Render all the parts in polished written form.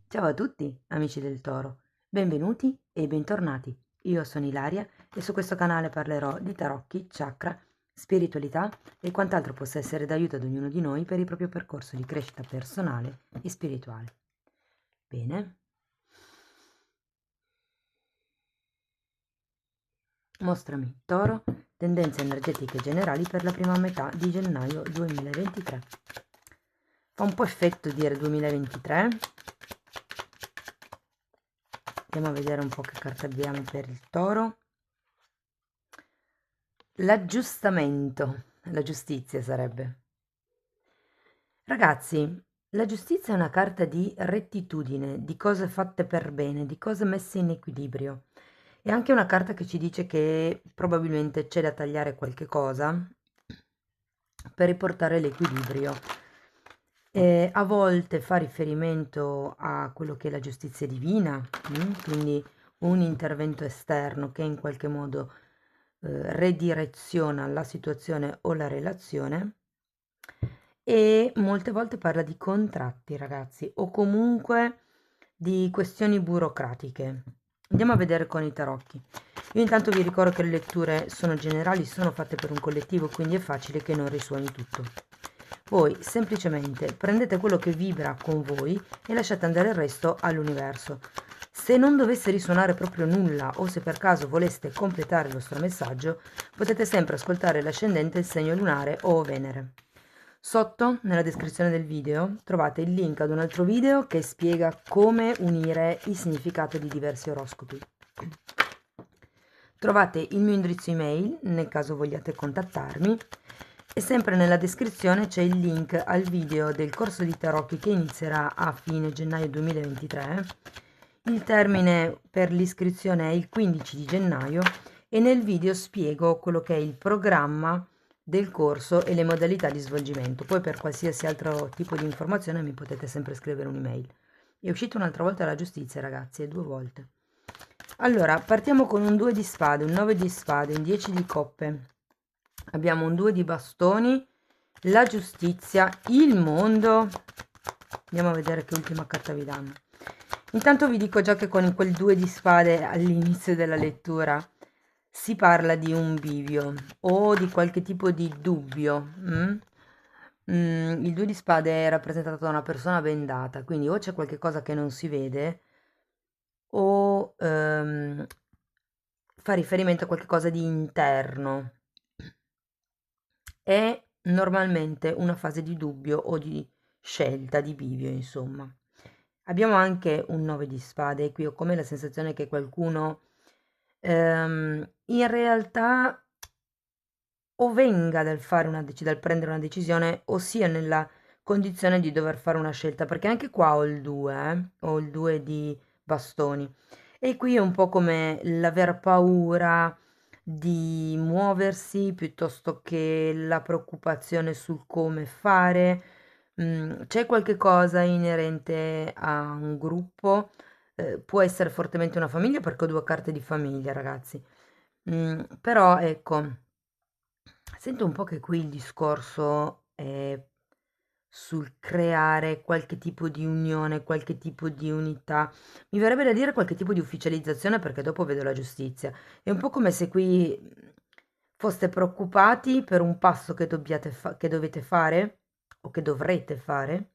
Ciao a tutti, amici del Toro, benvenuti e bentornati. Io sono Ilaria e su questo canale parlerò di tarocchi, chakra, spiritualità e quant'altro possa essere d'aiuto ad ognuno di noi per il proprio percorso di crescita personale e spirituale. Bene, mostrami, Toro, tendenze energetiche generali per la prima metà di gennaio 2023. Fa un po' effetto dire 2023. Andiamo a vedere un po' che carta abbiamo per il Toro. L'aggiustamento, la giustizia sarebbe. Ragazzi, la giustizia è una carta di rettitudine, di cose fatte per bene, di cose messe in equilibrio. È anche una carta che ci dice che probabilmente c'è da tagliare qualche cosa per riportare l'equilibrio. A volte fa riferimento a quello che è la giustizia divina, quindi un intervento esterno che in qualche modo redireziona la situazione o la relazione, e molte volte parla di contratti, ragazzi, o comunque di questioni burocratiche. Andiamo a vedere con i tarocchi. Io intanto vi ricordo che le letture sono generali, sono fatte per un collettivo, quindi è facile che non risuoni tutto. Voi semplicemente prendete quello che vibra con voi e lasciate andare il resto all'universo. Se non dovesse risuonare proprio nulla o se per caso voleste completare il vostro messaggio, potete sempre ascoltare l'ascendente, il segno lunare o Venere. Sotto, nella descrizione del video, trovate il link ad un altro video che spiega come unire il significato di diversi oroscopi. Trovate il mio indirizzo email nel caso vogliate contattarmi e sempre nella descrizione c'è il link al video del corso di tarocchi che inizierà a fine gennaio 2023. Il termine per l'iscrizione è il 15 di gennaio e nel video spiego quello che è il programma del corso e le modalità di svolgimento. Poi per qualsiasi altro tipo di informazione mi potete sempre scrivere un'email. È uscito un'altra volta la giustizia, ragazzi, e 2 volte. Allora, partiamo con un 2 di spade, un 9 di spade, un 10 di coppe. Abbiamo un 2 di bastoni, la giustizia, il mondo. Andiamo a vedere che ultima carta vi danno. Intanto vi dico già che con quel 2 di spade all'inizio della lettura si parla di un bivio o di qualche tipo di dubbio. Il 2 di spade è rappresentato da una persona bendata, quindi o c'è qualche cosa che non si vede o fa riferimento a qualche cosa di interno. È normalmente una fase di dubbio o di scelta, di bivio, insomma. Abbiamo anche un 9 di spade e qui ho come la sensazione che qualcuno in realtà o venga dal prendere una decisione o sia nella condizione di dover fare una scelta, perché anche qua ho il 2, ho il 2 di bastoni. E qui è un po' come l'aver paura di muoversi piuttosto che la preoccupazione sul come fare. C'è qualche cosa inerente a un gruppo, può essere fortemente una famiglia perché ho 2 carte di famiglia, ragazzi. Però ecco, sento un po' che qui il discorso è sul creare qualche tipo di unione, qualche tipo di unità. Mi verrebbe da dire qualche tipo di ufficializzazione perché dopo vedo la giustizia. È un po' come se qui foste preoccupati per un passo che dovete fare o che dovrete fare.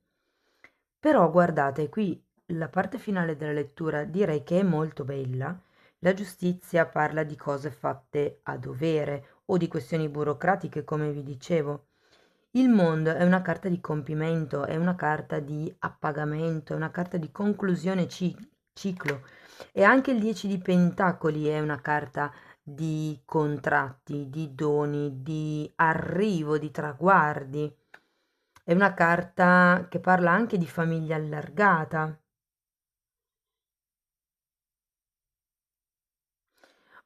Però guardate, qui la parte finale della lettura direi che è molto bella. La giustizia parla di cose fatte a dovere o di questioni burocratiche, come vi dicevo. Il mondo è una carta di compimento, è una carta di appagamento, è una carta di conclusione ciclo. E anche il 10 di Pentacoli è una carta di contratti, di doni, di arrivo, di traguardi. È una carta che parla anche di famiglia allargata.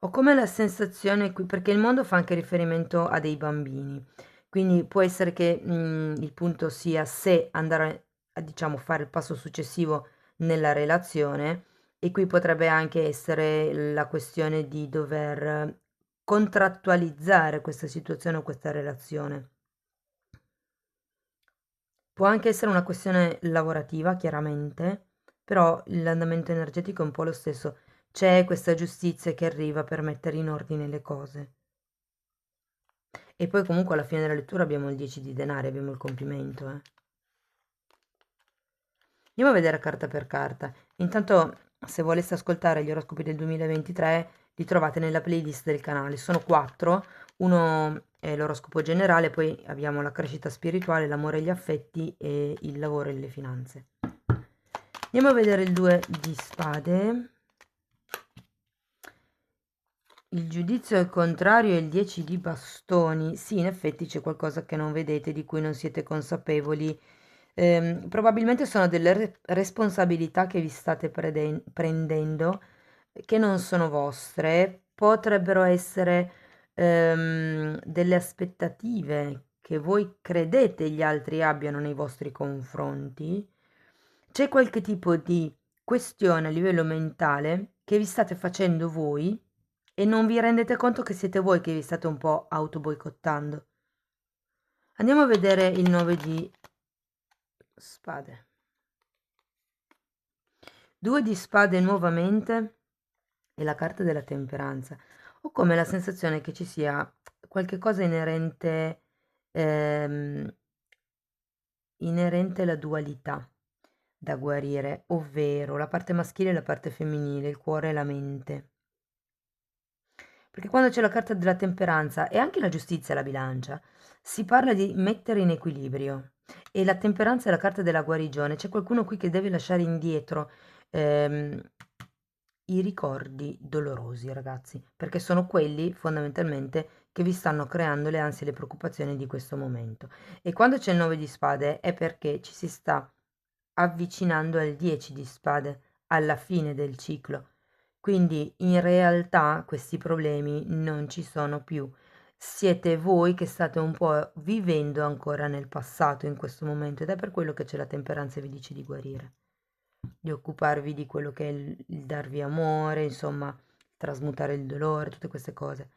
Ho come la sensazione qui, perché il mondo fa anche riferimento a dei bambini, quindi può essere che il punto sia se andare a, diciamo, fare il passo successivo nella relazione, e qui potrebbe anche essere la questione di dover contrattualizzare questa situazione o questa relazione. Può anche essere una questione lavorativa, chiaramente, però l'andamento energetico è un po' lo stesso. C'è questa giustizia che arriva per mettere in ordine le cose. E poi comunque alla fine della lettura abbiamo il 10 di denari, abbiamo il compimento, eh. Andiamo a vedere carta per carta. Intanto, se voleste ascoltare gli oroscopi del 2023, li trovate nella playlist del canale. Sono 4. Uno è l'oroscopo generale, poi abbiamo la crescita spirituale, l'amore e gli affetti e il lavoro e le finanze. Andiamo a vedere il 2 di spade. Il giudizio è contrario e il 10 di bastoni. Sì, in effetti c'è qualcosa che non vedete, di cui non siete consapevoli. Probabilmente sono delle responsabilità che vi state prendendo, che non sono vostre. Potrebbero essere delle aspettative che voi credete gli altri abbiano nei vostri confronti. C'è qualche tipo di questione a livello mentale che vi state facendo voi e non vi rendete conto che siete voi che vi state un po' auto boicottando. Andiamo a vedere il 9 di spade. 2 di spade nuovamente e la carta della temperanza. Ho come la sensazione che ci sia qualche cosa inerente alla dualità da guarire, ovvero la parte maschile e la parte femminile, il cuore e la mente. Perché quando c'è la carta della temperanza e anche la giustizia e la bilancia, si parla di mettere in equilibrio. E la temperanza è la carta della guarigione. C'è qualcuno qui che deve lasciare indietro ehm, i ricordi dolorosi, ragazzi, perché sono quelli fondamentalmente che vi stanno creando le ansie e le preoccupazioni di questo momento. E quando c'è il 9 di spade è perché ci si sta avvicinando al 10 di spade, alla fine del ciclo. Quindi in realtà questi problemi non ci sono più. Siete voi che state un po' vivendo ancora nel passato in questo momento ed è per quello che c'è la temperanza e vi dice di guarire, di occuparvi di quello che è il darvi amore, insomma, trasmutare il dolore, tutte queste cose.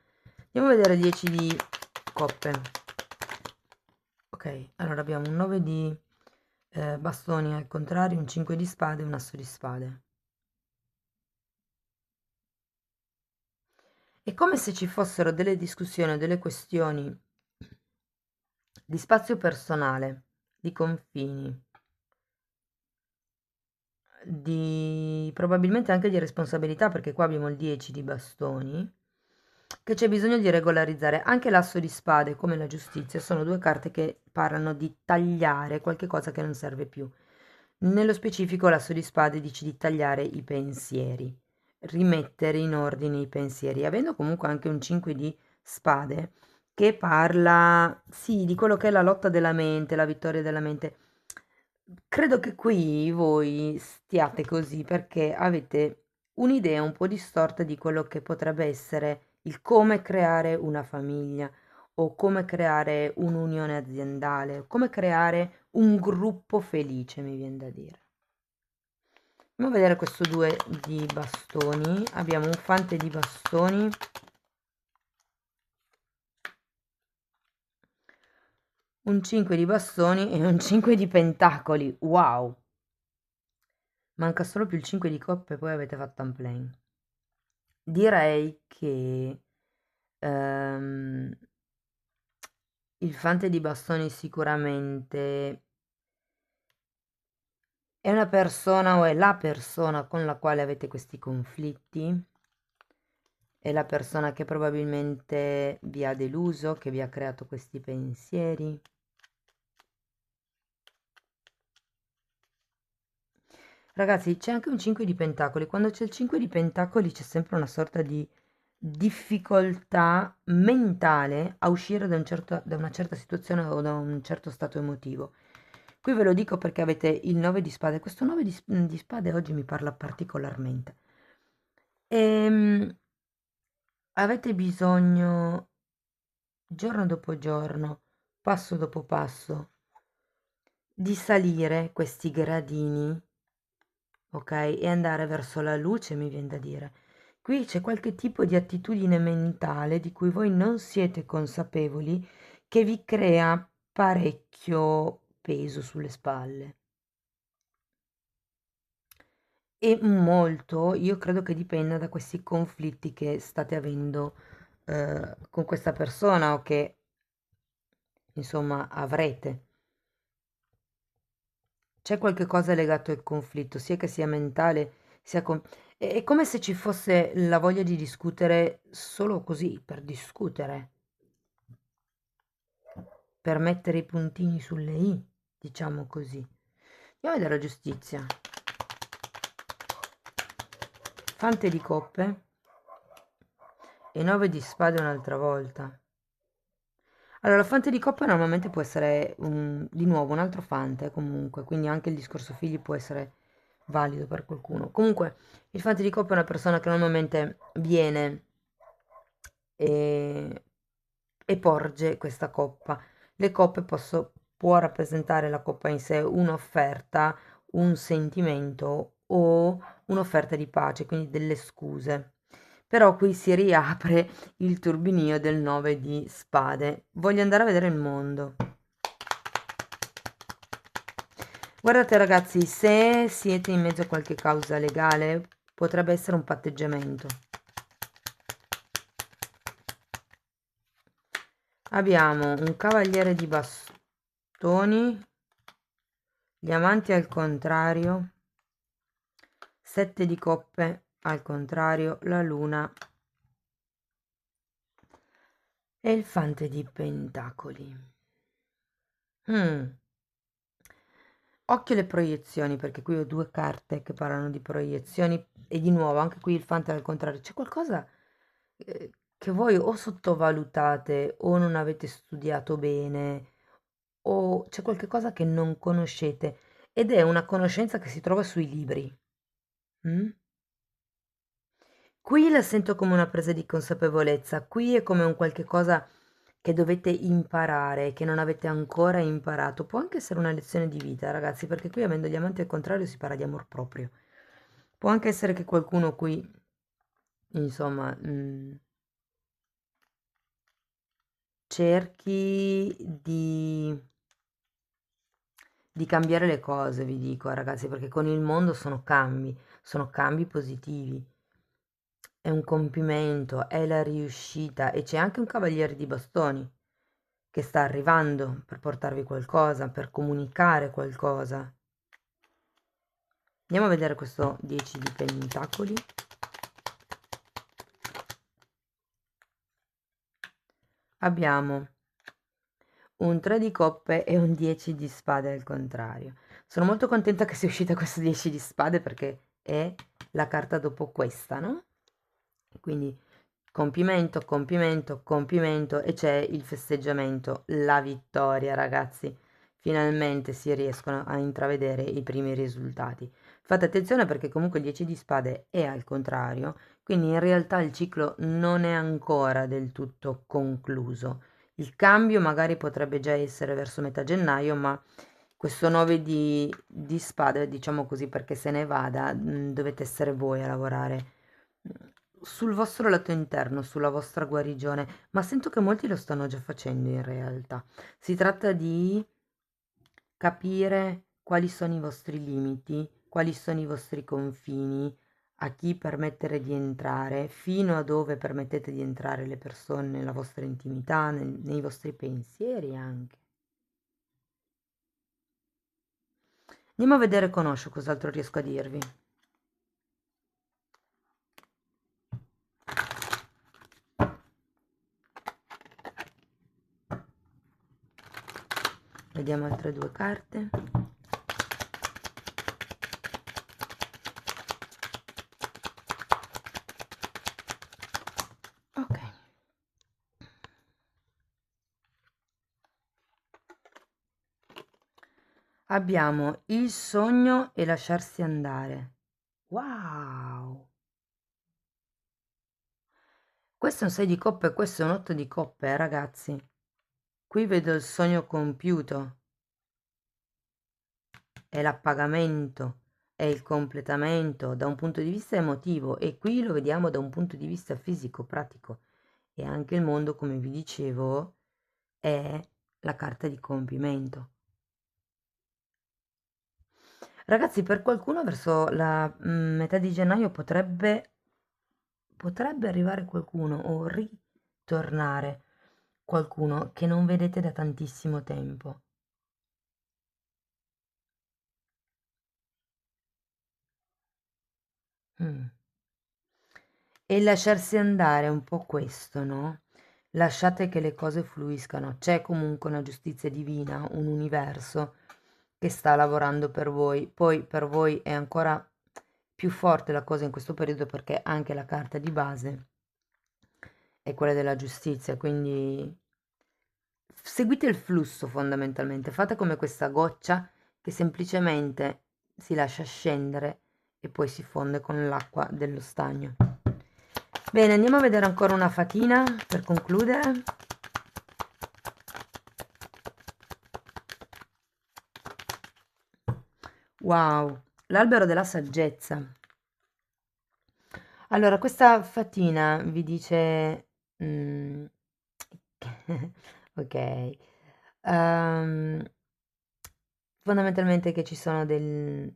Andiamo a vedere 10 di coppe. Ok, allora abbiamo un 9 di bastoni al contrario, un 5 di spade e un asso di spade. È come se ci fossero delle discussioni o delle questioni di spazio personale, di confini, di probabilmente anche di responsabilità, perché qua abbiamo il 10 di bastoni, che c'è bisogno di regolarizzare. Anche l'asso di spade, come la giustizia, sono due carte che parlano di tagliare qualche cosa che non serve più. Nello specifico, l'asso di spade dice di tagliare i pensieri, rimettere in ordine i pensieri, avendo comunque anche un 5 di spade che parla, sì, di quello che è la lotta della mente, la vittoria della mente. Credo che qui voi stiate così perché avete un'idea un po' distorta di quello che potrebbe essere il come creare una famiglia o come creare un'unione aziendale, o come creare un gruppo felice, mi viene da dire. Andiamo a vedere questo 2 di bastoni. Abbiamo un fante di bastoni, un 5 di bastoni e un 5 di pentacoli. Wow! Manca solo più il 5 di coppe, poi avete fatto un plain. Direi che ehm, il fante di bastoni sicuramente è una persona o è la persona con la quale avete questi conflitti, è la persona che probabilmente vi ha deluso, che vi ha creato questi pensieri. Ragazzi, c'è anche un 5 di pentacoli. Quando c'è il 5 di pentacoli c'è sempre una sorta di difficoltà mentale a uscire da una certa situazione o da un certo stato emotivo. Qui ve lo dico perché avete il 9 di spade. Questo 9 di spade oggi mi parla particolarmente. Avete bisogno, giorno dopo giorno, passo dopo passo, di salire questi gradini, ok? E andare verso la luce, mi viene da dire. Qui c'è qualche tipo di attitudine mentale di cui voi non siete consapevoli che vi crea parecchio peso sulle spalle. E molto, io credo che dipenda da questi conflitti che state avendo con questa persona o che insomma avrete. C'è qualche cosa legato al conflitto, sia che sia mentale, sia è come se ci fosse la voglia di discutere solo così, per discutere, per mettere i puntini sulle i, diciamo così. Andiamo a vedere la giustizia. Fante di coppe e 9 di spade un'altra volta. Allora, la fante di coppe normalmente può essere di nuovo un altro fante comunque, quindi anche il discorso figli può essere valido per qualcuno. Comunque, il fante di coppe è una persona che normalmente viene e, e porge questa coppa. Le coppe può rappresentare la coppa in sé un'offerta, un sentimento o un'offerta di pace, quindi delle scuse. Però qui si riapre il turbinio del 9 di spade. Voglio andare a vedere il mondo. Guardate ragazzi, se siete in mezzo a qualche causa legale, potrebbe essere un patteggiamento. Abbiamo un cavaliere di bastoni, gli amanti al contrario, 7 di coppe al contrario, la luna e il fante di pentacoli. Occhio alle proiezioni, perché qui ho due carte che parlano di proiezioni e di nuovo anche qui il fante al contrario. C'è qualcosa che voi o sottovalutate o non avete studiato bene o c'è qualche cosa che non conoscete ed è una conoscenza che si trova sui libri. Mm? Qui la sento come una presa di consapevolezza, qui è come un qualche cosa che dovete imparare, che non avete ancora imparato. Può anche essere una lezione di vita, ragazzi, perché qui avendo gli amanti al contrario si parla di amor proprio. Può anche essere che qualcuno qui, insomma, cerchi di cambiare le cose, vi dico, ragazzi, perché con il mondo sono cambi positivi. È un compimento, è la riuscita e c'è anche un cavaliere di bastoni che sta arrivando per portarvi qualcosa, per comunicare qualcosa. Andiamo a vedere questo 10 di pentacoli. Abbiamo un 3 di coppe e un 10 di spade al contrario. Sono molto contenta che sia uscita questo 10 di spade perché è la carta dopo questa, no? Quindi compimento, compimento, compimento e c'è il festeggiamento, la vittoria, ragazzi. Finalmente si riescono a intravedere i primi risultati. Fate attenzione perché comunque il 10 di spade è al contrario, quindi in realtà il ciclo non è ancora del tutto concluso. Il cambio magari potrebbe già essere verso metà gennaio, ma questo 9 di spade, diciamo così, perché se ne vada, dovete essere voi a lavorare sul vostro lato interno, sulla vostra guarigione, ma sento che molti lo stanno già facendo in realtà. Si tratta di capire quali sono i vostri limiti, quali sono i vostri confini, a chi permettere di entrare, fino a dove permettete di entrare le persone nella vostra intimità, nei vostri pensieri anche. Andiamo a vedere con Osho cos'altro riesco a dirvi. Vediamo altre due carte. Ok. Abbiamo il sogno e lasciarsi andare. Wow! Questo è un 6 di coppe e questo è un 8 di coppe, ragazzi. Qui vedo il sogno compiuto, è l'appagamento, è il completamento da un punto di vista emotivo e qui lo vediamo da un punto di vista fisico, pratico. E anche il mondo, come vi dicevo, è la carta di compimento. Ragazzi, per qualcuno verso la metà di gennaio potrebbe arrivare qualcuno o ritornare qualcuno che non vedete da tantissimo tempo. Mm. E lasciarsi andare è un po' questo, no? Lasciate che le cose fluiscano. C'è comunque una giustizia divina, un universo che sta lavorando per voi. Poi per voi è ancora più forte la cosa in questo periodo perché anche la carta di base è quella della giustizia, quindi seguite il flusso fondamentalmente, fate come questa goccia che semplicemente si lascia scendere e poi si fonde con l'acqua dello stagno. Bene, andiamo a vedere ancora una fatina per concludere. Wow, l'albero della saggezza. Allora, questa fatina vi dice... mm, ok. Ehm, fondamentalmente che ci sono degli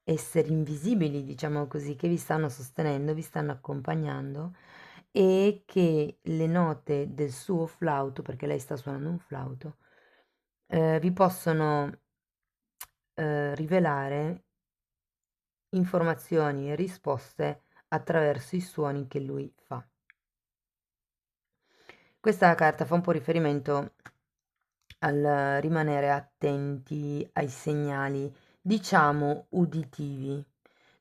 esseri invisibili, diciamo così, che vi stanno sostenendo, vi stanno accompagnando e che le note del suo flauto, perché lei sta suonando un flauto, vi possono rivelare informazioni e risposte attraverso i suoni che lui fa. Questa carta fa un po' riferimento al rimanere attenti ai segnali, diciamo, uditivi,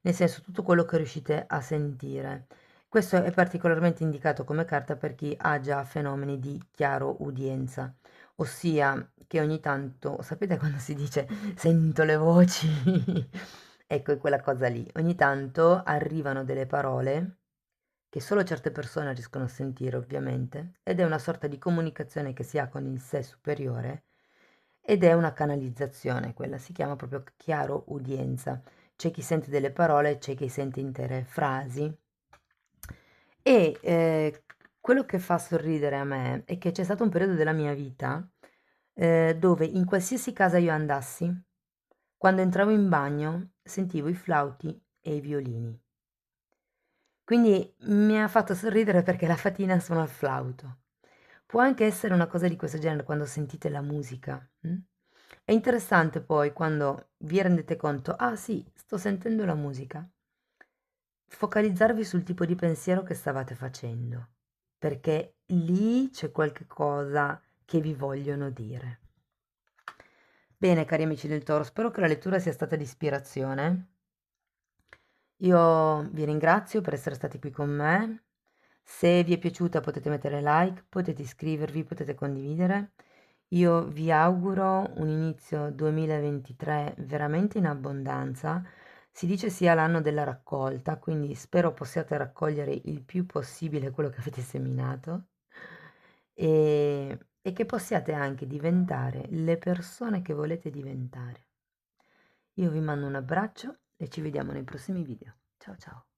nel senso tutto quello che riuscite a sentire. Questo è particolarmente indicato come carta per chi ha già fenomeni di chiaro udienza, ossia che ogni tanto, sapete quando si dice sento le voci? Ecco, è quella cosa lì. Ogni tanto arrivano delle parole che solo certe persone riescono a sentire, ovviamente, ed è una sorta di comunicazione che si ha con il sé superiore ed è una canalizzazione, quella si chiama proprio chiaro udienza. C'è chi sente delle parole, c'è chi sente intere frasi. E quello che fa sorridere a me è che c'è stato un periodo della mia vita dove in qualsiasi casa io andassi, quando entravo in bagno sentivo i flauti e i violini. Quindi mi ha fatto sorridere perché la fatina suona il flauto. Può anche essere una cosa di questo genere quando sentite la musica. È interessante poi quando vi rendete conto, ah sì, sto sentendo la musica. Focalizzarvi sul tipo di pensiero che stavate facendo, perché lì c'è qualche cosa che vi vogliono dire. Bene, cari amici del Toro, spero che la lettura sia stata di ispirazione. Io vi ringrazio per essere stati qui con me. Se vi è piaciuta potete mettere like, potete iscrivervi, potete condividere. Io vi auguro un inizio 2023 veramente in abbondanza. Si dice sia l'anno della raccolta, quindi spero possiate raccogliere il più possibile quello che avete seminato e che possiate anche diventare le persone che volete diventare. Io vi mando un abbraccio e ci vediamo nei prossimi video. Ciao ciao!